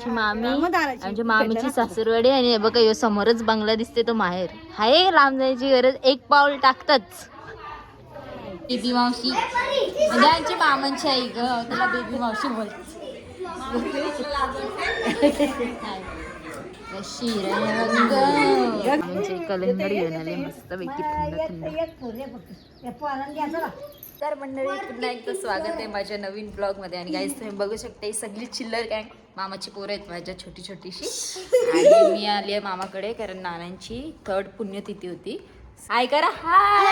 मामी आमच्या मामीची सासूरवाडी आणि बघा यो समोरच बंगला दिसते तो माहेर हाय. लांब जायची गरज, एक पाऊल टाकतच. बेबी मावशी म्हणजे आमची मामांची आई ग, त्याला बेबी मावशी बोलते. कलिंगड घेऊन आले मस्त पैकी थंड थंड. तर मंडळी पुन्हा एकदा स्वागत आहे माझ्या नवीन ब्लॉग मध्ये. आणि गाईस तुम्ही बघू शकता ही सगळी चिल्लर गँग मामाची पोरं आहेत माझ्या, छोटी छोटीशी. आणि मी आली आहे मामाकडे कारण नानांची 3rd पुण्यतिथी होती. हाय करा, हाय.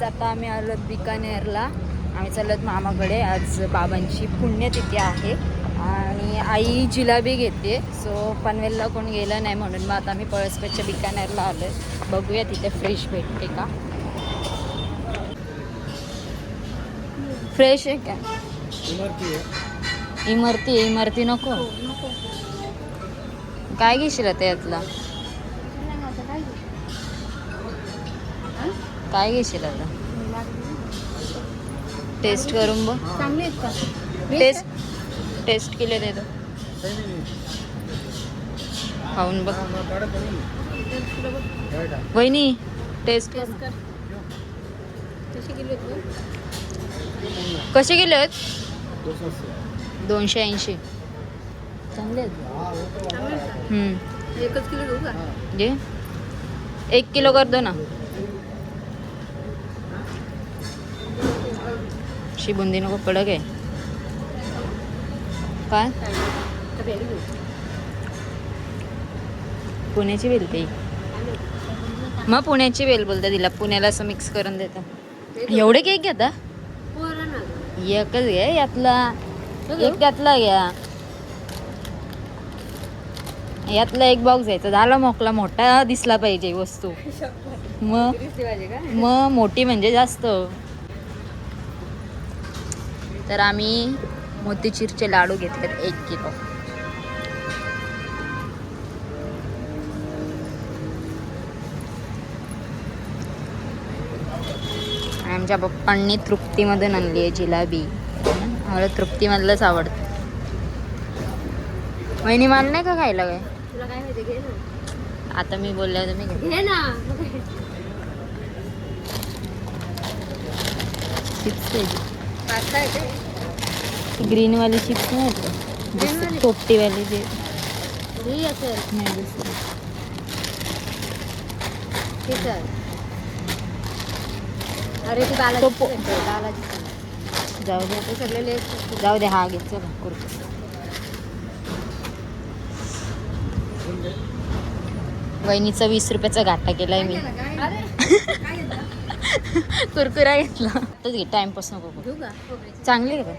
आता आम्ही आलो बिकानेरला, आम्ही चालत मामाकडे. आज बाबांची पुण्यतिथी आहे आणि आई जिलाबी घेते. सो पनवेलला कोण गेलं नाही म्हणून मग आता आम्ही पळसपेठच्या बिकानेरला आलो. बघूया तिथे फ्रेश भेटते का. फ्रेश आहे का? इमरती नको. काय घेशील आता यातला? काय घेशील आता? टेस्ट करून बघ. चांगले आहेत का? टेस्ट केले दे तो. खाऊन बघ वहिनी, टेस्ट कर. कसे किलो आहेत? 280. चांगले आहेत. एकच किलो घेऊ का? घे, 1 किलो कर दो ना. शी बुंदी नको, कडक आहे. काय पुण्याची वेल ते मग पुण्याची वेल बोलते तिला. पुण्याला असं मिक्स करून देतात. एवढे केक घेता? एकच घे यातला, एक त्यातला घ्या. यातला एक बॉक्स घ्यायचा, झाला मोकला. मोठा दिसला पाहिजे वस्तू. मग मोठी म्हणजे जास्त. तर आम्ही मोतीचूरचे लाडू घेतलेत 1 किलो. आमच्या पप्पांनी तृप्तीमधून आणली आहे जिलाबी. मला तृप्तीमधलंच आवडतं. वहिनी मला नाही का खायला काय? तुला काय माहिती, घे ना. आता मी बोलले तुम्ही घे ना. चिप्स आहे ग्रीन वाली चिप्स नाही, पोपटी वाली जे नाही दिसत. अरे ती जाऊ दे, सगळे जाऊ दे. हा घे, चला कुरकुर. वहिनीचा 20 रुपयाचा घाटा केलाय मी. कुरकुरा घेतला. तोच घे, टाइमपास नको. चांगली आहे का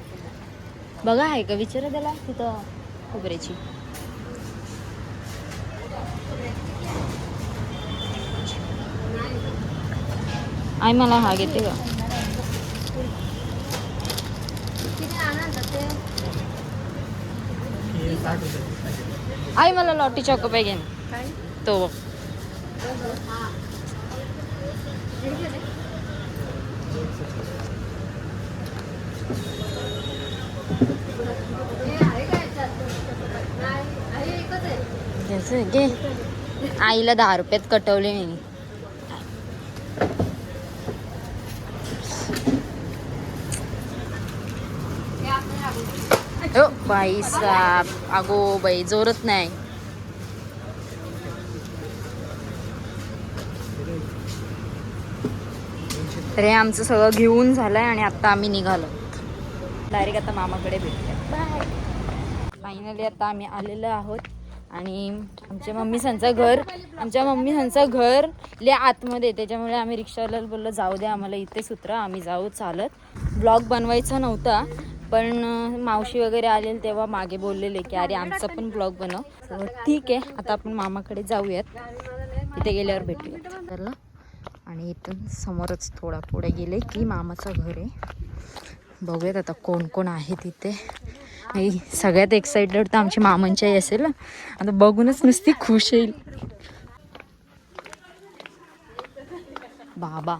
बघा, आहे का विचारा त्याला तिथं खोबऱ्याची. आई मला हा घेते का? आई मला लॉटी चॉको पाहिजे तो. घे. आईला 10 रुपयात कटवले मी. ओ बाई साप, अगो बाई जोरत नाही. तर हे आमचं सगळं घेऊन झालंय आणि आता आम्ही निघालो डायरेक्ट आता मामाकडे भेटूया. बाय. फायनली आता आम्ही आलेलो आहोत आणि आमच्या मम्मी ह्यांचं घर लय आतमध्ये, त्याच्यामुळे आम्ही रिक्षावाल्याला बोललो जाऊ द्या आम्हाला इथेच उतरा, आम्ही जाऊ चालत. ब्लॉग बनवायचा नव्हता पण मावशी वगैरे आलेले तेव्हा मागे बोललेले की अरे आमचा पण ब्लॉग बनव. ठीक आहे, आता आपण मामाकडे जाऊयात, तिथे गेल्यावर भेटूयात. आणि इथून समोरच थोडा पुढे गेले की मामाचं घर आहे. बघूयात आता कोण कोण आहे तिथे. सगळ्यात एक्साइटेड तर आमची मामांची आई असेल ना, आता बघूनच नुसती खुश येईल. बाबा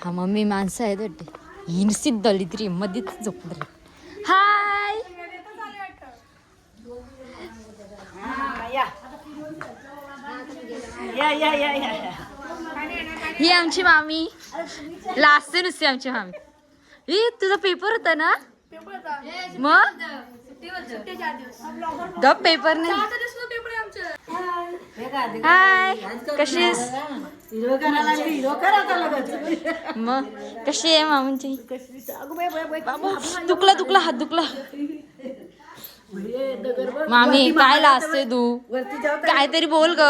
हा मम्मी माणसं आहेत वाटते. ही नुसती दलिद्री मध्येच झोपून राहील. हाय ही आमची मामी लास्ट नुसती आमची मामी. ही तुझा पेपर होता ना मग गप पेपर नाही. हाय कशीस मग कशी आहे मामींची. दुखला हात दुखला. मामी काय लाजते तू काहीतरी बोल ग.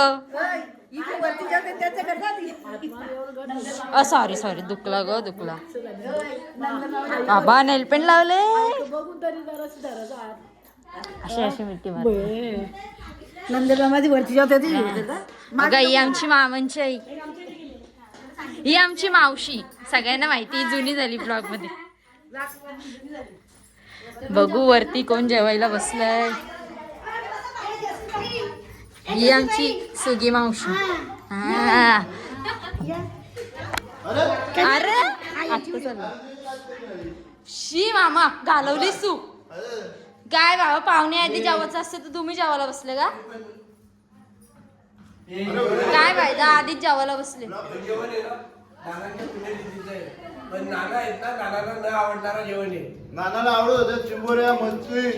सॉरी दुखला ग दुखला. बाबा नेलपेंट लावले अशी मिठी नंदबामाची वरती जात होती. अगं ही आमची मामांची आई. ही आमची मावशी सगळ्यांना माहिती जुनी झाली ब्लॉग मध्ये. बघू वरती कोण जेवायला बसलाय. ही आमची सुगी मावशी. अरे आता चालू शी मामा घालवलीस तू काय बाबा. पाहुणे आधी जेवायचं असतं तर तुम्ही जेवायला बसले का काय फायदा. आधीच जेवायला बसले. नानाला आवडत होतं चिंबोऱ्या मस्ती.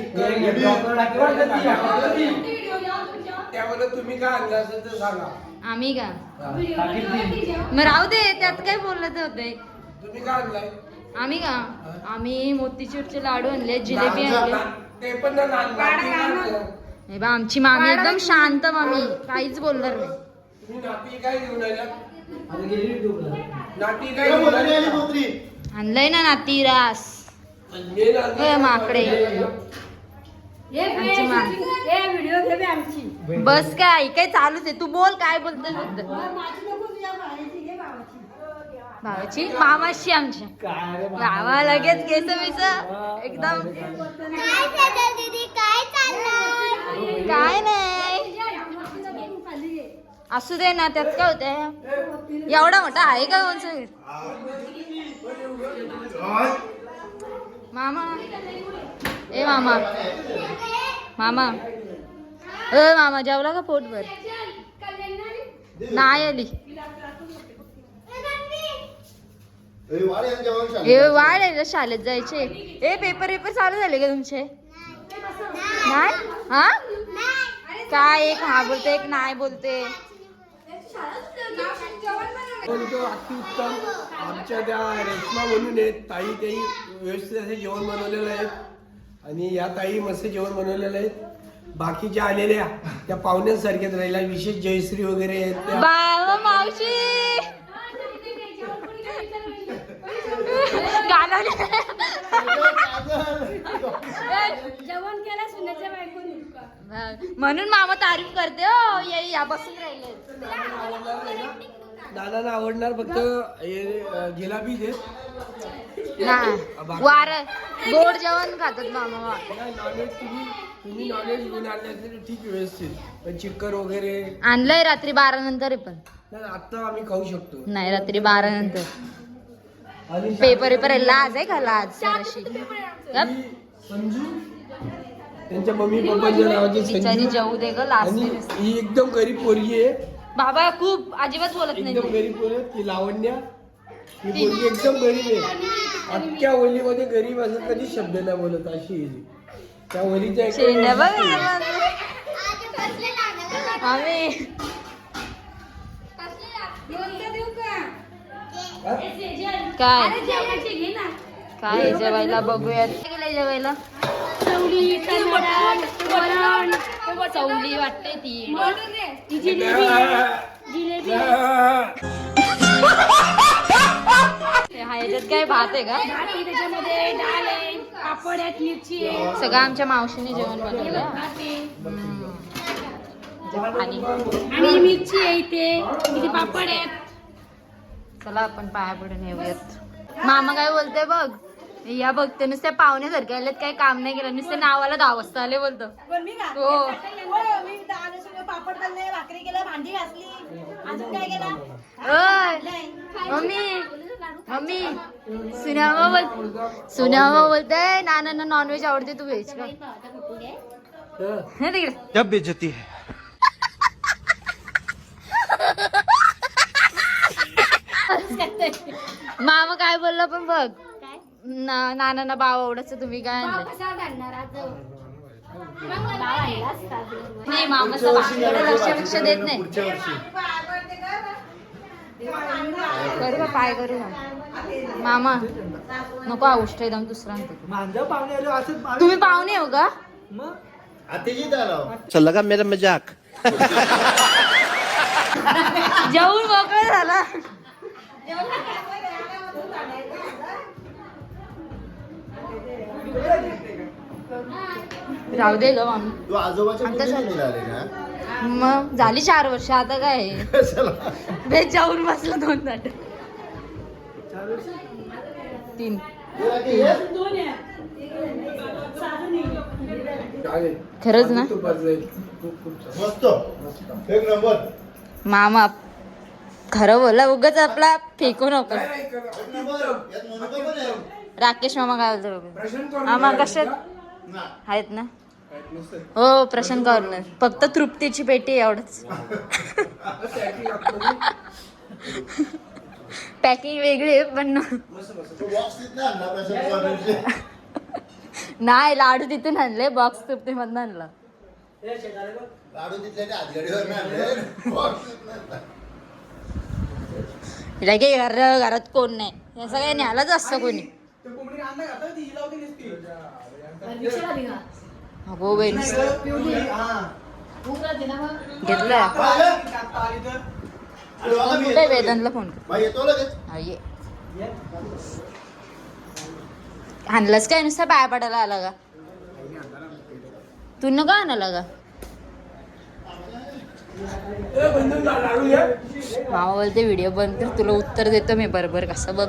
त्यामुळे तुम्ही काय आणलं असेल तर सांगा. आम्ही का मग राहू दे त्यात काय बोलत होते. तुम्ही काय आणलाय. आम्ही का आम्ही मोतीचूरचे लाडू आणले जिलेबी आणले. ते पण ना आणलं. हे बा आमची मामी एकदम शांत मामी काहीच बोलणार नाही. तुम्ही नाती काय घेऊन आल्यात. नाती काय घेऊन आल्यात. आणलंय ना नाती रास माकडे. बस काय काय चालूच आहे. तू बोल काय बोलतोय फक्त. भावाची मामाशी आमच्या गावा लगेच केस बिस एकदम. काय नाही असू दे ना त्यात काय होतंय. एवढा मोठा आहे का कोणचं मामा. ए मामा मामा मामा जेवला का पोटभर नाही आली. हे वाढ आहे शाळेत जायचे. ए पेपर चालू झाले का तुमचे. नाही हा काय एक हा बोलते एक नाही बोलते. अतिउत्तम आमच्या त्या रेश्मा म्हणून आहेत ताई. त्याही व्यवस्थित असे जेवण बनवलेलं आहे आणि या ताई मस्त जेवण बनवलेलं आहे. बाकीच्या आलेल्या त्या पाहुण्यांसारख्याच राहिल्या. विशेष जयश्री वगैरे आहेत त्या. बाबा मावशी जेवण केलं सुनेच्या बायकोनी म्हणून मामा तारीफ करते. हो या बसून राहिले. दादाला आवडणार फक्त जिलाबी दे. वार गोड जेवण खातात मामा. नॉनव्हेज तुम्ही नॉनव्हेज घेऊन आणले असेल तर ठीक व्यवस्थित. पण चिकन वगैरे आणलंय रात्री 12 नंतर. पण नाही आता आम्ही खाऊ शकतो. नाही रात्री 12 नंतर आणि पेपर लाज आहे का लाज जराशी. संजू त्यांच्या मम्मी पप्पांच्या नावाची बिचारी संजू. जेवू दे ग लाज आणि नाही. ही एकदम गरीब पोरगी आहे. बाबा खूप अजिबात बोलत नाही. एकदम गरीब पोरगी आहे. ती लावण्या ही पोरगी एकदम गरीब आहे. अख्ख्या ओलीमध्ये गरीब असं कधी शब्द नाही बोलत अशी आहे ती. त्या ओलीच्या शेंड्या बघ आम्ही काय काय जेवायला बघूयात. गेलंय जेवायला चवली वाटते ती. ह्याच्यात काय भात आहे का. त्याच्यामध्ये डाळ आहे, पापड आहेत, मिरची आहे. सगळं आमच्या मावशीने जेवण बनवलं. आणि मिरची आहे इथे पापड आहेत. चला आपण पाया पडून येऊयात. मामा काय बोलते बघ. या बघते नुसत्या पाहुण्यासारखे आलेत काही काम नाही केलं. नुसते नावाला 10 वाजता आले बोलतो. हो पापड तळले, भाकरी केलं, भांडी घासली, अजून काय केलं. मम्मी मम्मी सुन्यामा बोलते नानांना नॉनव्हेज आवडते तू व्हेज का हे तिकडे जब बेइज्जती है मामा काय बोलला पण बघ नानांना बाव आवडायचं तुम्ही काय नाही मामाचा बापाकडे लक्ष देत नाही पुढच्या वर्षी करू का पाय करू का मामा नको औष्ठ एकदम दुसरा तुम्ही पाहुणे हो का आतेजीत आलो चला का मेरा मजाक जेवून मोकळं झाला राहू दे ग मामी तू आजोबाच्या मुलीने निघाले का मग झाली 4 वर्ष आता काय बेच जाऊन बसलं 2 ताट 3 खरंच ना मस्त एक नंबर मामा खरं बोला उगाच आपला फेकू नको एक नंबर यात मोनिका पण आहे राकेश मामा काय बोलतो मामा कशात ना आहेत ना हो प्रशांत कॉर्नर फक्त तृप्तीची पेटी एवढंच पॅकिंग वेगळी आहे पण तो बॉक्स तिथनं आणला प्रशांत कॉर्नरचे नाही लाडू तिथून आणले बॉक्स तृप्ती मधून आणला लाडू तिथल्या त्या हातगाडीवर आणले बॉक्स तिथनं आणला. लगे घरात कोण नाही हे सगळ्या न्यायलाच असतं कोणी हो बहीण घेतलं कुठे वेदांतला फोन कर बाई येतो लगेच हा, ये आणलंच काय नुसतं पाया पडायला आला का तू नको आणायला का मामा बोलते व्हिडिओ बंद कर तुला उत्तर देतो मी बरोबर कसं बघ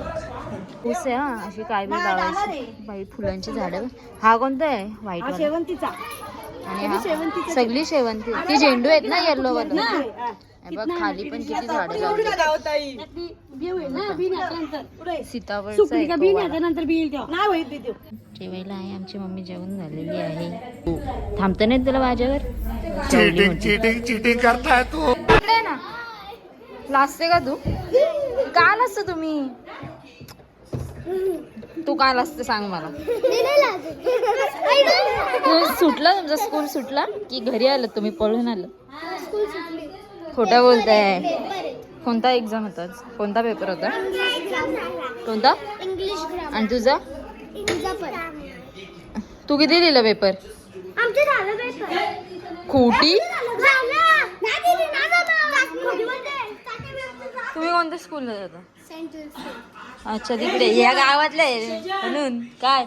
ऊस आहे हा अशी काय बी लावायची बाई फुलांची झाडं हा कोणता आहे व्हाईट वाला शेवंतीचा आणि हा सगळी शेवंती ती झेंडू आहेत ना येल्लो वाला बघ खाली पण किती झाडं लावली सीताफळचं जेवायला आहे आमची मम्मी जेवण झालेली आहे थांबत नाही तुला माझ्यावर चीटिंग करताय तू इकडे ना लाजते का तू का लाजतो तुम्ही तू का लाजते सांग मला सुटला तुमचा स्कूल सुटला की घरी आलं तुम्ही पळून आलं खोटं बोलताय कोणता एक्झाम होता कोणता पेपर होता कोणता आणि तुझा तू किती दिलं पेपर खोटी तुम्ही कोणत्या स्कूलला जाता अच्छा तिकडे या गावातले म्हणून काय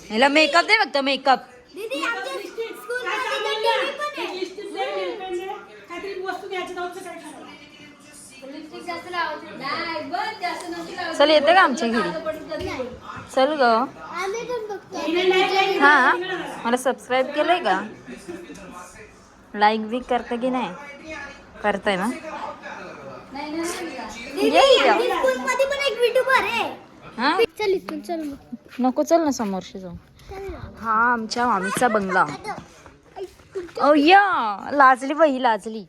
ह्याला मेकअप दे फक्त मेकअप चल येते का आमच्या घरी चल ग हा मला सबस्क्राईब केलंय का लाईक बी करते की नाही करताय ना हा नको चल ना समोरशी जाऊ हा आमच्या मामीचा बंगला ओ या लाजली बाई लाजली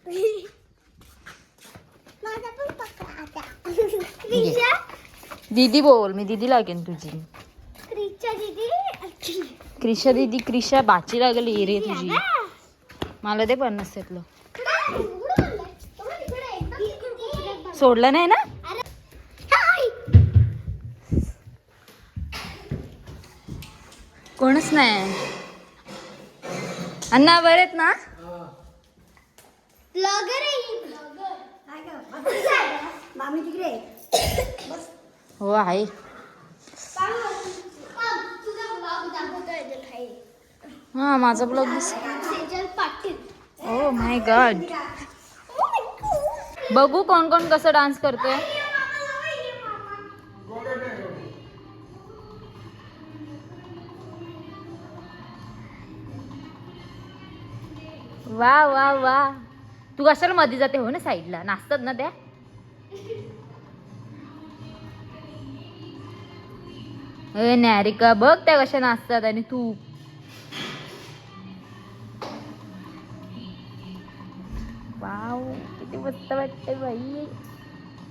दीदी बोल मी दीदी लागेन तुझी क्रिशा दीदी क्रिशा बाची लागली रे तुझी मला ते 50 त्यातलं सोडलं नाही ना कोणच नाही अण्णा बरे आहेत ना मामी तिकडे हो आहे हा माझा blog this oh my God बघू कोण कोण कसं डान्स करतोय वा वा वा तू कशाला मध्ये जाते हो ना साईडला नाचतात ना त्या ए नॅरिका बघ त्या कशा नाचतात आणि तू वाव किती मस्त वाटतंय बाई.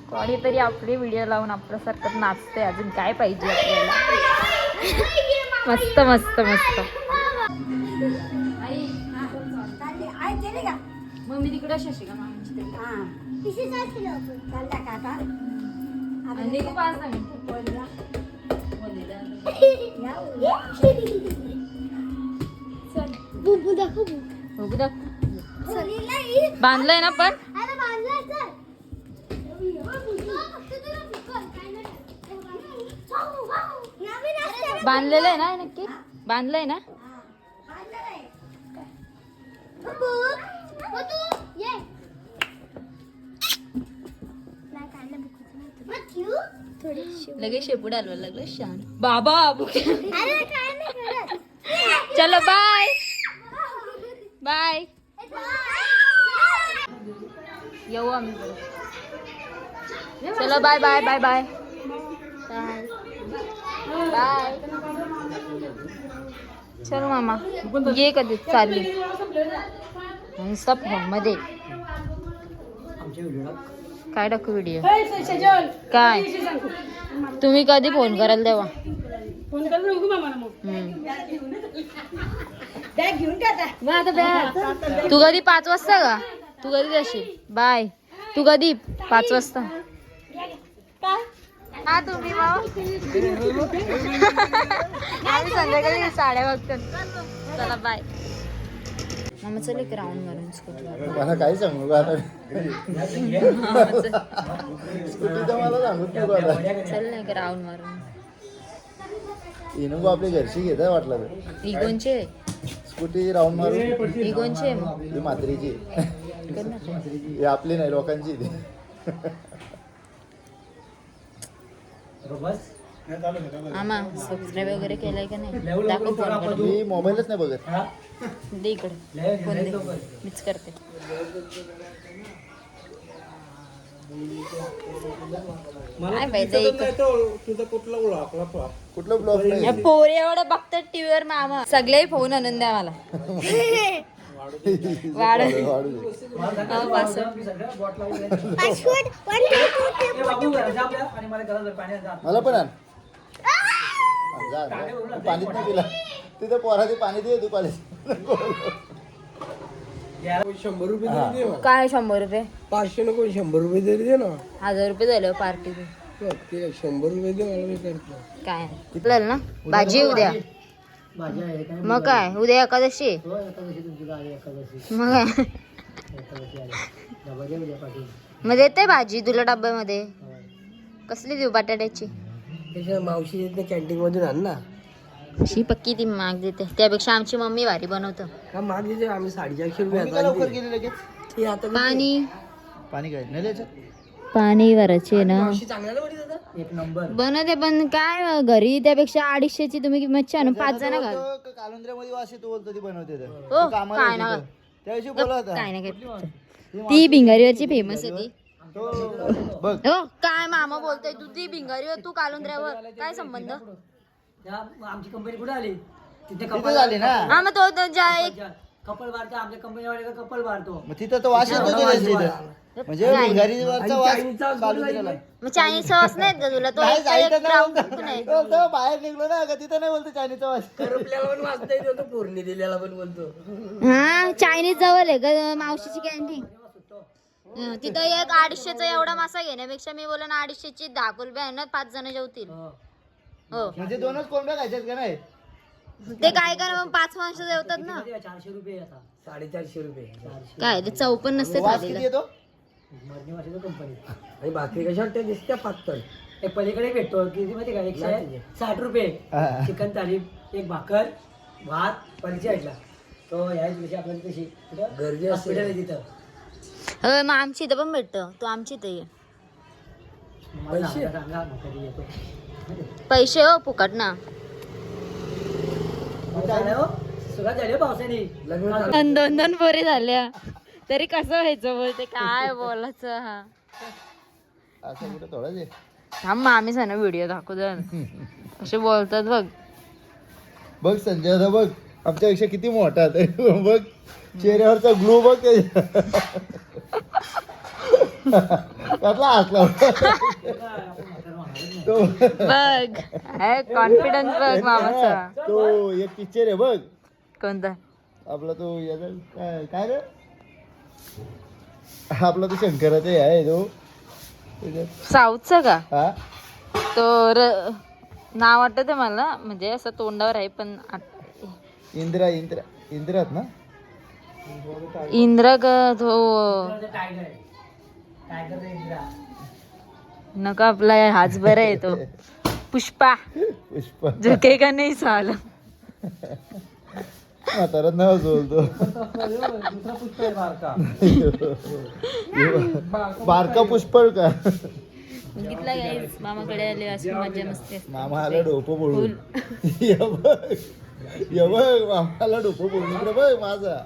कोणीतरी आपली व्हिडिओ लावून आपल्यासारखं नाचते. अजून काय पाहिजे आपल्याला. मस्त मस्त मस्त. आई गेली का? मग मी तिकडे शशी का मामांची तिकडे. हा. पिशवी चालली होती. चालला का आता? आणि खूप आज नाही. बुबू दाखव. बघू दाख. बांधलंय ना पण. अरे बांधलाय चल. बांधलेलं आहे ना नक्की. बांधलंय ना. लगेच शेपूट हलवायला लागलं शान. बाबा चलो बाय बाय. येऊ आम्ही. चलो bye bye bye bye bye. चलो मामा ये कधी चालली नुसता फोन मध्ये. काय टाकू व्हिडिओ. काय तुम्ही कधी फोन कराल तेव्हा. फोन करून नको मामाला मग. बॅग घेऊन टाका. तू कधी 5 वाजता का. तू कधी जाशील. बाय. तू कधी 5 वाजता. हा तुम्ही आम्ही संध्याकाळी साड्या बघतो. चला बाय. मामा चल एक राऊंड मारून स्कूटी. मला काय सांगू आता. स्कूटीचं मला सांगू तू आता. चल ना एक राऊंड मारून. इनोबा आपली घरची घेत वाटलं तर. इगोनचे स्कूटी राऊंड मारून. इगोनचे मग ही म्हात्रीची. ही आपली नाही लोकांची ती. मामा सबस्क्राईब वगैरे केलंय का नाही. दाखव फोन. मी मोबाईलच नाही बघत. दे इकडे फोन दे. मीच करते. काय पाहिजे कुठलं ब्लॉग नाही. पोरे एवढं बघतात टीव्हीवर मामा. सगळे फोन आणून द्या मला. वाढ वाढू दे. मला पण आण. जा, जा. तू पाणीच नाही पिला. तिथं पोराचे पाणी दे तू पाणी. 100 रुपये तरी दे. काय 100 रुपये. 500 नको 100 रुपये तरी दे ना. 1000 रुपये झाले पार्टी. ते 100 रुपये दे मला. मी करतो. काय आपल्याला ना भाजी उद्या. मग काय उद्या एकादशी. मग काय मग देते भाजी तुला डब्यामध्ये. कसली देऊ बटाट्याची. मावशी येत नाही कॅन्टीन मधून आण ना. अशी पक्की ती माग देते. त्यापेक्षा आमची मम्मी भारी बनवतं. का माग देते. आम्ही 450 मम्मी का लवकर गेली लगेच. रुपये आता पाणी पाणी काय नाही द्यायचं. पाणी भरायचे ना. मावशी चांगल्याला बरी दादा. एक नंबर बनवते पण काय घरी त्यापेक्षा 250ची तुम्ही किंमत छान 5 जण घाल. कालुंद्र्यामध्ये वाशी तू बोलतो ती बनवते तर. हो तू कामाला काय ना होती तर. त्याविषयी बोला होता. काय ना काय ती भिंगारीवरची फेमस आहे ती. तो बघ हो काय मामा बोलतोय. तू ती भिंगारीवर तू कालुंद्र्यावर काय संबंध. आमची कंपनी कुठे आली तिथे तिथे झाली ना. हा मग तो ज्या एक कपल बारतो आमच्या कंपनीवाले कपल बारतो. मग तिथं तो वास येतो तिथं. म्हणजे भिंगारीवरचा वास कालुंद्र्याला. मग चायनीज सॉस नाही का तुला. तो नाही, एक जायचं नाही राऊंड बोलतो. नाही. तो बाहेर निघलो ना का तिथं नाही बोलतो चायनीजचा वास. करपल्याला पण वाचता येतो. फोडणी दिल्याला पण बोलतो. हा चायनीज जवळ आहे का मावशीची कॅन्टीन. तिथं एक 250चा एवढा मासा घेण्यापेक्षा मी बोला ना 250ची 10 कुलबे आहे ना 5 जण जेवतील. हो म्हणजे 2च कोंबड्या खायच्यात का नाही. ते काय करा मग 5 माणसं जेवतात ना. 400 रुपये आता 450 रुपये. काय ते चव पण नसते वास किती झालेलं. येतो. मरणी वाशीचं कंपनी. आणि भाकरी कशा वाटते दिसत्या पातळ. एक पलीकडे भेटतो किती माहिती का 160 रुपये. हा. चिकन थाली एक भाकर भात परीक्षा ऐकला तो ह्या दिवशी आपल्याला तशी गर्दी असते. हॉस्पिटल आहे तिथं. हो मग आमची इथं पण भेटतं. तू आमची इथं ये. मला सांगा मग कधी येतो. पैसे हो फुकट ना. सुरुवात झाली हो पावसाने. दोन दोन दोन पोरी झाल्या तरी कसं व्हायचं बोलते. काय बोलायचं. हा असं कुठं थोडंच आहे. थांब मग आम्ही सण व्हिडिओ दाखवू. असे बोलतात बघ. बघ संजय दादा बघ आमच्यापेक्षा किती मोठा आहे बघ चेहऱ्यावरचा ग्लो बघ त्यातला हसला तो बघ कॉन्फिडन्स बघ मामाचा. तो एक पिक्चर आहे बघ कोणता? आपला तो याचा काय रे आपला तो शंकराचा हे आहे तो साऊथचा का? हा तो नाव वाटत मला, म्हणजे असं तोंडावर आहे पण इंदिरात ना इंद्र तो नका आपला हाच बरा आहे तो. पुष्पा पुष्पा झुके का नाही साल. म्हातारा नाव बोलतो बारका पुष्पळ का बघितला गाईस मामाकडे आले अशी मजा मस्ती. मामाला डोकं बोलून बघ मामाला डोकं बोलून इकडे बघ माझा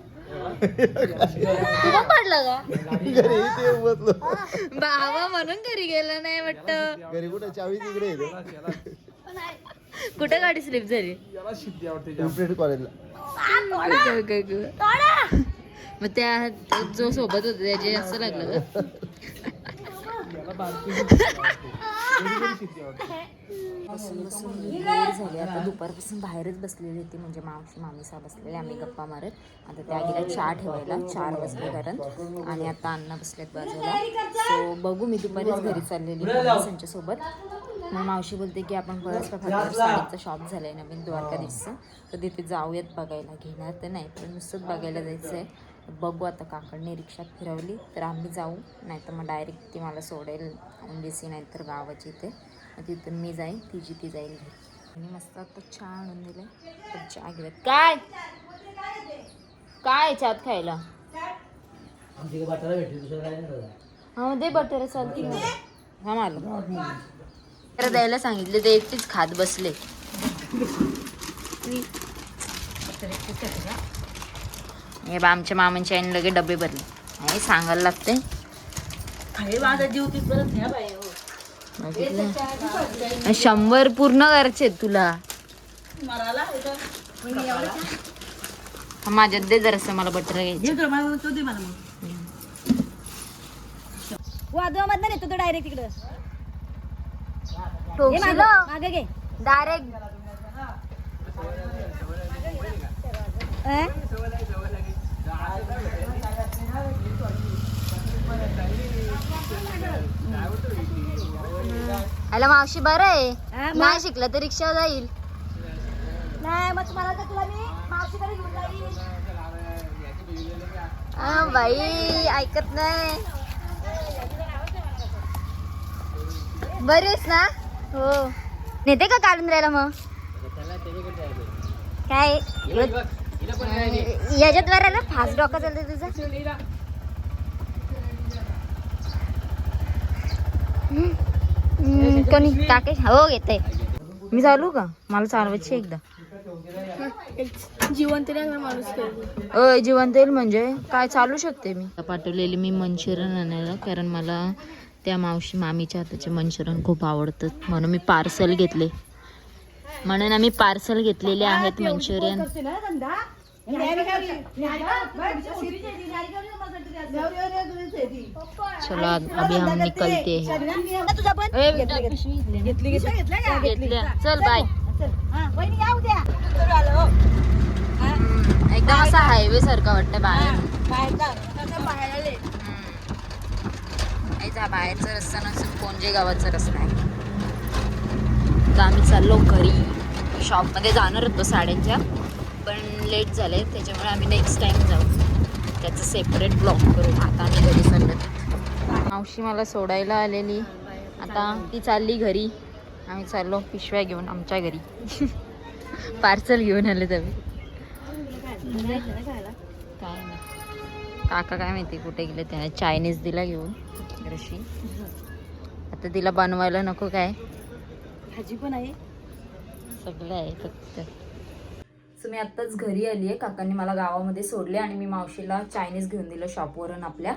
तुला पडलं का? घरी ते बसलो बाबा म्हणून घरी गेला नाही वाटत. घरी कुठे चावी तिकडे येते कुठे गाडी स्लिप झाली? कॉलेजला मग त्या जो सोबत होता त्याचे असं लागलं का? बसून बसून बोर झाले. आता दुपारपासून बाहेरच बसलेली होती, म्हणजे मावशी मामीसा बसलेले, आम्ही गप्पा मारत. आता त्या गेल्या चहा ठेवायला, 4 वाजले कारण. आणि आता अण्णा बसलेत बाजूला. सो बघू, मी दुपारीच घरी चाललेली माणसांच्या सोबत. मग मावशी बोलते की आपण परत साडीचं शॉप झालंय नवीन द्वारकाधीशचं, तर तिथे जाऊयात बघायला. घेणार तर नाही पण नुसतंच बघायला जायचं आहे. बघू आता, काकडने रिक्षात फिरवली तर आम्ही जाऊ, नाही तर मग डायरेक्ट ती मला सोडेल MBC नाही तर गावाची इथे. तिथून मी जाईन, ती जाईल घरी. आणि मस्त आता चहा आणून दिले तर चहा घेऊयात. काय काय चहात खायला? हा दे बटर चालते. हा मला तर द्यायला सांगितले ते एकटीच खात बसले. हे बा आमच्या मामांच्या आईने लगे डबे भरले. हे सांगायला लागते. 100 पूर्ण करायचे तुला. माझ्यात दे जरासं, मला बटर घ्यायचं. वादवामधनं नेतो तो डायरेक्ट तिकडं. मागे घे डायरेक्ट हॅलो मावशी, बरं आहे नाही शिकला तर रिक्षा जाईल. नाही मग तुम्हाला तर तुला मी मावशीकडे घेऊन जाईल. बाई ऐकत नाही. बरेच ना? हो नेते का काढून राहिला मग काय याच्यात वर ना फास्ट डॉका चालते तुझा. कोणी टाके हो घेते. मी चालू का? मला चालवायची एकदा. जिवंत माणूस जिवंत येईल म्हणजे काय चालू शकते मी. पाठवलेली मी मंचुरियन आणायला, कारण मला त्या मामीच्या हाताचे मंचुरियन खूप आवडतात, म्हणून मी पार्सल घेतले. म्हणून आम्ही पार्सल घेतलेले आहेत मंचुरियन. चलो अभी हम निकलते हैं. चल बाय. एकदम असा हायवे सारखा वाटतं बाहेर. बाहेरचा रस्ता नसून कोणजे गावाचा रस्ता आहे. तर आम्ही चाललो घरी. शॉपमध्ये जाणार होतो साड्यांच्या, पण लेट झाले, त्याच्यामुळे आम्ही नेक्स्ट टाइम जाऊ, त्याचं सेपरेट ब्लॉग करू. आता आम्ही घरी चाललो. मावशी मला सोडायला आलेली, आता ती चालली घरी. आम्ही चाललो पिशव्या घेऊन आमच्या घरी. पार्सल घेऊन आले तरी काय नाही. काका काय माहिती कुठे गेले, त्याने चायनीज दिला घेऊन रशी. आता तिला बनवायला नको काय, भाजी पण आहे, सगळं आहे फक्त. सो मी आत्ताच घरी आली आहे. काकांनी मला गावामध्ये सोडले आणि मी मावशीला चायनीज घेऊन दिलं शॉपवरून आपल्या.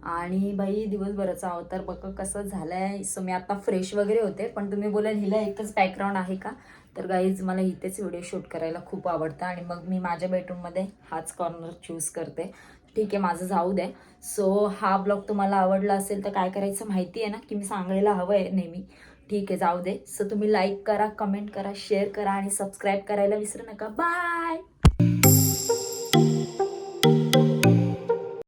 आणि बाई दिवसभराचा अवतार बघा कसं झालाय. सो मी आता फ्रेश वगैरे होते, पण तुम्ही बोलाल हिला एकच बॅकग्राऊंड आहे का, तर गाईज मला इथेच व्हिडिओ शूट करायला खूप आवडतं आणि मग मी माझ्या बेडरूममध्ये हाच कॉर्नर चूज करते. ठीक आहे, माझं जाऊ दे. सो हा ब्लॉग तुम्हाला आवडला असेल तर काय करायचं माहिती आहे ना, की मी सांगायला हवं आहे नेहमी. ठीक आहे, जाऊ दे. सो तुम्ही लाईक करा, कमेंट करा, शेअर करा आणि सबस्क्राईब करायला विसरू नका. बाय.